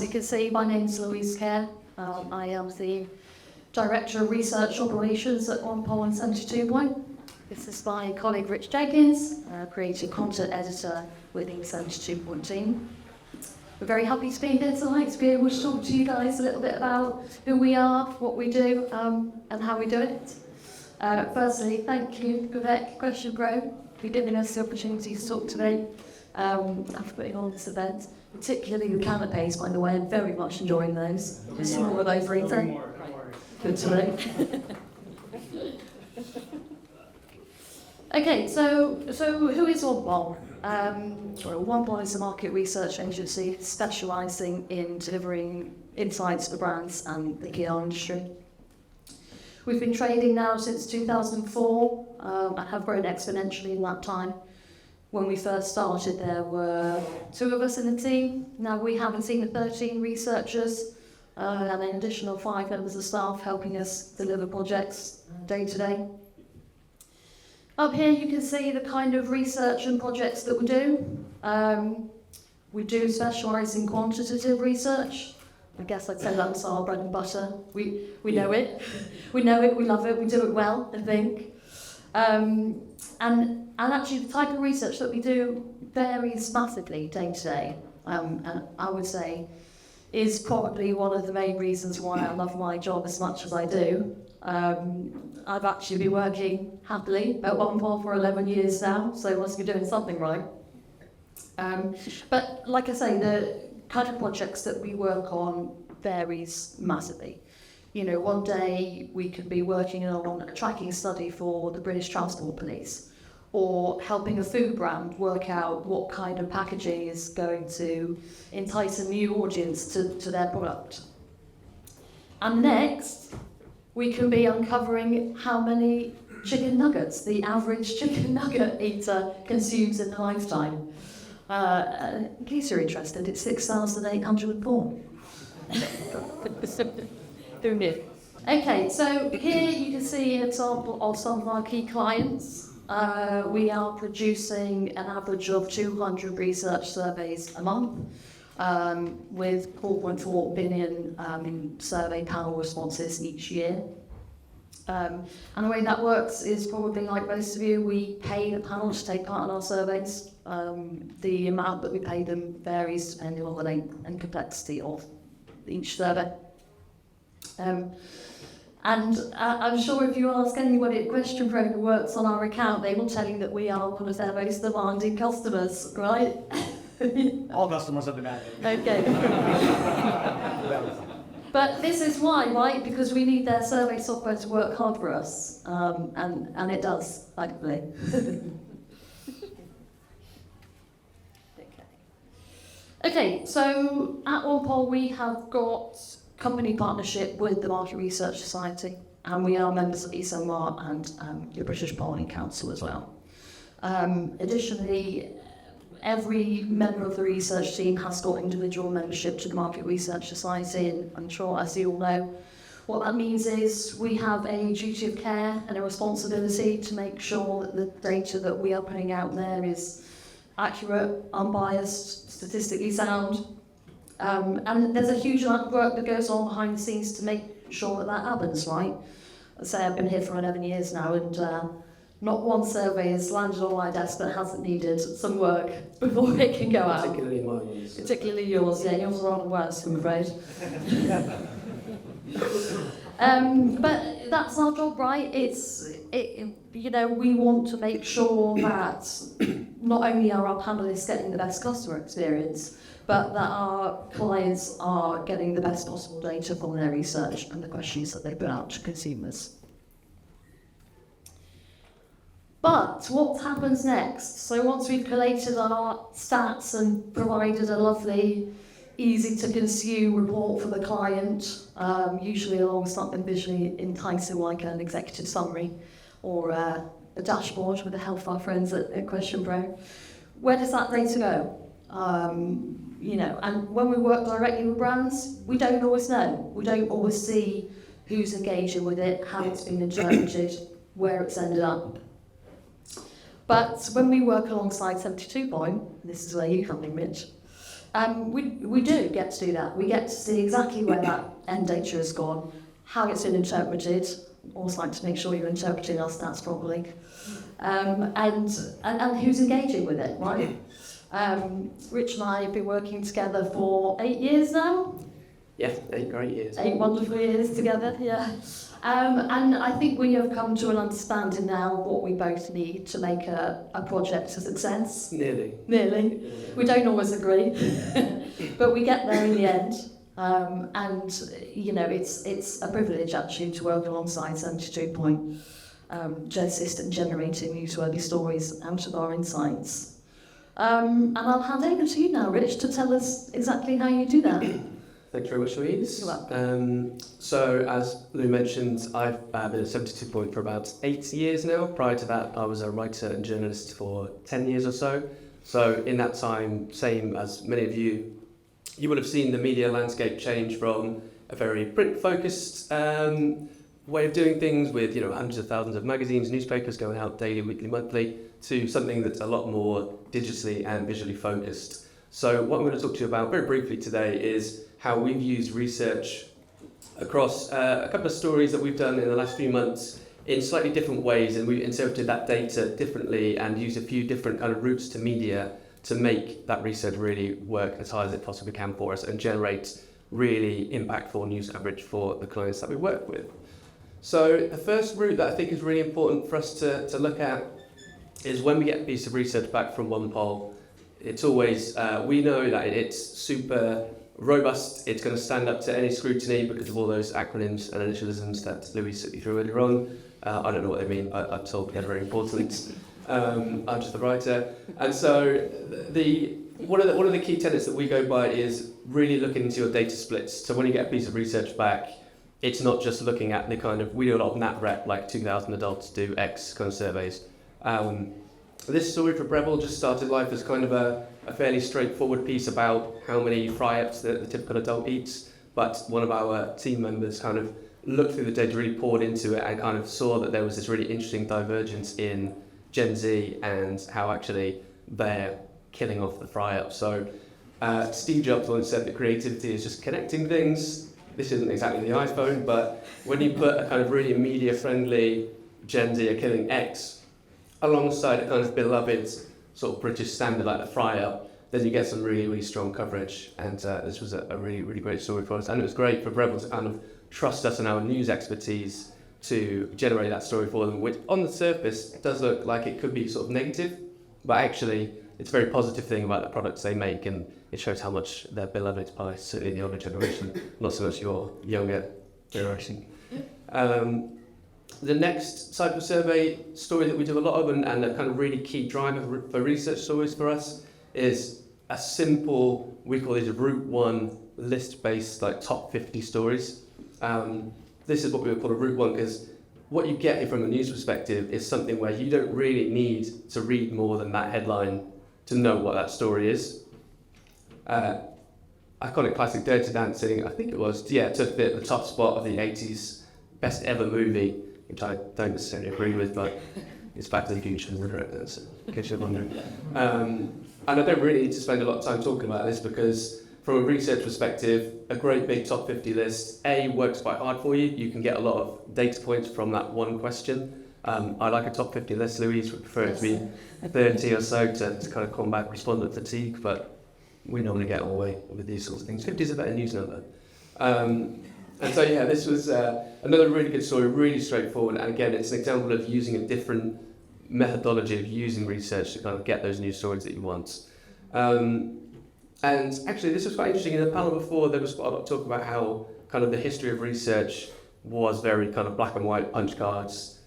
As you can see, my name is Louise Care. I am the Director of Research Operations at OnePoll and 72 Point. This is my colleague Rich Jenkins, creative content editor within the 72 Point team. We're very happy to be here tonight to be able to talk to you guys a little bit about who we are, what we do, and how we do it. Firstly, thank you, Vivek, Question Pro, for giving us the opportunity to talk today after putting on this event. Particularly the canapes, by the way, I'm very much enjoying those. Just more of those, Rita. Good to know. Okay, so who is OnePoll? OnePoll is a market research agency specialising in delivering insights for brands and the PR industry. We've been trading now since 2004 and have grown exponentially in that time. When we first started, there were 2 of us in the team. Now we have a team of 13 researchers and an additional 5 members of staff helping us deliver projects day to day. Up here you can see the kind of research and projects that we do. We do specialise in quantitative research. I guess I'd say that's our bread and butter. We know it. We know it, we love it, we do it well, I think. And actually the type of research that we do varies massively day to day, and I would say is probably one of the main reasons why I love my job as much as I do. I've actually been working happily at OnePoll for 11 years now, so I must be doing something right. But like I say, the kind of projects that we work on varies massively. You know, one day we could be working on a tracking study for the British Transport Police, or helping a food brand work out what kind of packaging is going to entice a new audience to their product. And next, we can be uncovering how many chicken nuggets the average chicken nugget eater consumes in a lifetime. In case you're interested, it's 6,804. Who knew? Okay, so here you can see an example of some of our key clients. We are producing an average of 200 research surveys a month, with 4.4 billion in survey panel responses each year. And the way that works is probably like most of you, we pay the panel to take part in our surveys. The amount that we pay them varies depending on the length and complexity of each survey. And I'm sure if you ask anybody at Question Pro who works on our account, they will tell you that we are one of their most demanding customers, right? All customers are demanding. Okay. But this is why, right? Because we need their survey software to work hard for us, and it does, thankfully. Okay, so at OnePoll we have got company partnership with the Market Research Society, and we are members of ESOMAR and the British Polling Council as well. Additionally, every member of the research team has got individual membership to the Market Research Society, and I'm sure, as you all know, what that means is we have a duty of care and a responsibility to make sure that the data that we are putting out there is accurate, unbiased, statistically sound. And there's a huge amount of work that goes on behind the scenes to make sure that that happens, right? I say I've been here for 11 years now, and not one survey has landed on my desk that hasn't needed some work before it can go out. Particularly mine. Particularly yours, yeah, yours are on the worst, I'm afraid. But that's our job, right? We want to make sure that not only are our panelists getting the best customer experience, but that our clients are getting the best possible data from their research and the questions that they put out to consumers. But what happens next? So once we've collated our stats and provided a lovely, easy to consume report for the client, usually along with something visually enticing like an executive summary or a dashboard with the help of our friends at Question Pro, where does that data go? And when we work directly with brands, we don't always know. We don't always see who's engaging with it, how it's been interpreted, where it's ended up. But when we work alongside 72 Point, this is where you come in, Rich, We do get to do that. We get to see exactly where that end data has gone, how it's been interpreted. Also like to make sure you're interpreting our stats properly, and who's engaging with it, right? Rich and I have been working together for 8 years now. Yeah, 8 great years. 8 wonderful years together, yeah. And I think we have come to an understanding now what we both need to make a project a success. Nearly. Nearly. We don't always agree, but we get there in the end. And you know, it's a privilege actually to work alongside 72 Point Genesis and generating newsworthy stories out of our insights. And I'll hand over to you now, Rich, to tell us exactly how you do that. Thank you very much, Louise. You're welcome. So, as Lou mentioned, I've been at 72 Point for about 8 years now. Prior to that, I was a writer and journalist for 10 years or so. So, in that time, same as many of you, you would have seen the media landscape change from a very print-focused way of doing things with, you know, hundreds of thousands of magazines, newspapers going out daily, weekly, monthly, to something that's a lot more digitally and visually focused. So what I'm going to talk to you about very briefly today is how we've used research across a couple of stories that we've done in the last few months in slightly different ways, and we've interpreted that data differently and used a few different kind of routes to media to make that research really work as hard as it possibly can for us and generate really impactful news coverage for the clients that we work with. So the first route that I think is really important for us to look at is when we get a piece of research back from OnePoll. It's always, we know that it's super robust, it's going to stand up to any scrutiny because of all those acronyms and initialisms that Louise took you through earlier on. I don't know what they mean, I'm told they're very important. I'm just the writer. And so one of the key tenets that we go by is really looking into your data splits. So when you get a piece of research back, it's not just looking at the kind of, we do a lot of nat rep, like 2,000 adults do X kind of surveys. This story for Breville just started life as kind of a fairly straightforward piece about how many fry-ups the typical adult eats, but one of our team members kind of looked through the data, really poured into it, and kind of saw that there was this really interesting divergence in Gen Z and how actually they're killing off the fry-up. So Steve Jobs once said that creativity is just connecting things. This isn't exactly the iPhone, but when you put a kind of really media-friendly Gen Z are killing X alongside a kind of beloved sort of British standard like the fry-up, then you get some really, really strong coverage. And this was a really, really great story for us. And it was great for Breville to kind of trust us and our news expertise to generate that story for them, which on the surface does look like it could be sort of negative, but actually it's a very positive thing about the products they make, and it shows how much they're beloved by certainly the older generation, not so much your younger generation. The next type of survey story that we do a lot of, and a kind of really key driver for research stories for us, is a simple, we call these Route 1 list-based, like top 50 stories. This is what we would call a Route 1, because what you get here from a news perspective is something where you don't really need to read more than that headline to know what that story is. Iconic classic Dirty Dancing, I think it was, took the top spot of the 80s best ever movie, which I don't necessarily agree with, but it's Back to the Future, in case you're wondering. And I don't really need to spend a lot of time talking about this because from a research perspective, a great big top 50 list, works quite hard for you. You can get a lot of data points from that one question. I like a top 50 list. Louise would prefer it to be 30 or so to kind of combat respondent fatigue, but we normally get all the way with these sorts of things. 50 is a better news number. And so, this was another really good story, really straightforward. And again, it's an example of using a different methodology of using research to kind of get those news stories that you want. And actually, this was quite interesting. In the panel before, there was quite a lot of talk about how kind of the history of research was very kind of black and white, punch cards,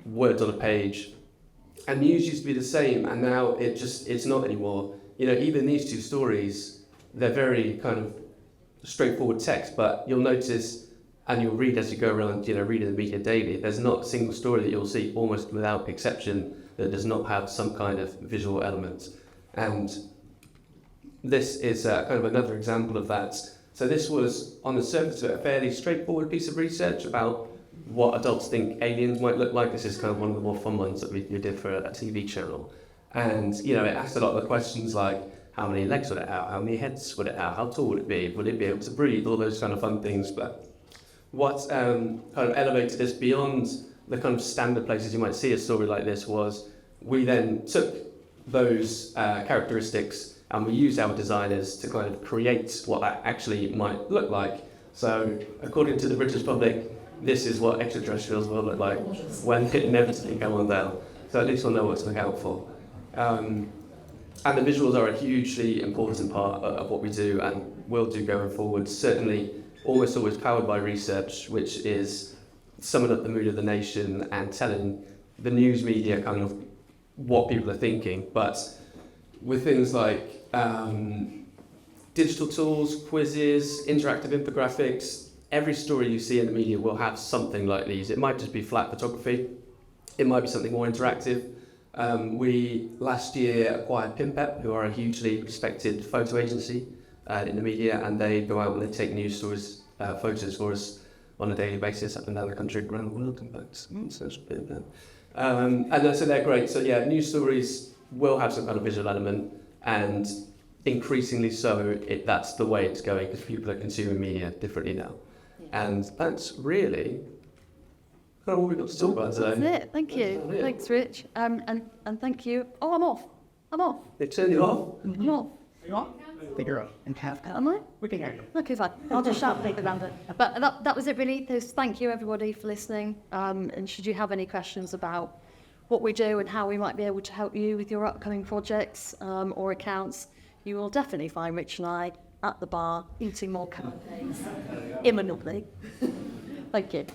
words on a page. And news used to be the same, and now it's not anymore. You know, even these two stories, they're very kind of straightforward text, but you'll notice, and you'll read as you go around, reading the media daily, there's not a single story that you'll see, almost without exception, that does not have some kind of visual element. And this is kind of another example of that. So this was, on the surface of it, a fairly straightforward piece of research about what adults think aliens might look like. This is kind of one of the more fun ones that we did for a TV channel. And, it asked a lot of the questions like, how many legs would it have, how many heads would it have, how tall would it be, would it be able to breathe, all those kind of fun things. But what kind of elevated this beyond the kind of standard places you might see a story like this was we then took those characteristics and we used our designers to kind of create what that actually might look like. So according to the British public, this is what extraterrestrials will look like when it inevitably come on down. So at least we'll know what to look out for. And the visuals are a hugely important part of what we do and will do going forward. Certainly almost always powered by research, which is summing up the mood of the nation and telling the news media kind of what people are thinking. But with things like digital tools, quizzes, interactive infographics, every story you see in the media will have something like these. It might just be flat photography. It might be something more interactive. We last year acquired Pimpep, who are a hugely respected photo agency in the media, and they go out and they take news stories, photos for us on a daily basis up and down the country, around the world, in fact. And so they're great. So yeah, news stories will have some kind of visual element, and increasingly so, that's the way it's going because people are consuming media differently now. Yeah. And that's really kind of what we've got to talk about today. That's it. Thank you. Yeah. Thanks, Rich. And thank you. Oh, I'm off. They turn you off. I'm off. You want? Figure out. And half. Am I? We can hear you. Okay, fine. I'll just shout and around it. But that was it, really. Thank you, everybody, for listening. And should you have any questions about what we do and how we might be able to help you with your upcoming projects or accounts, you will definitely find Rich and I at the bar eating more campaigns imminently. Thank you.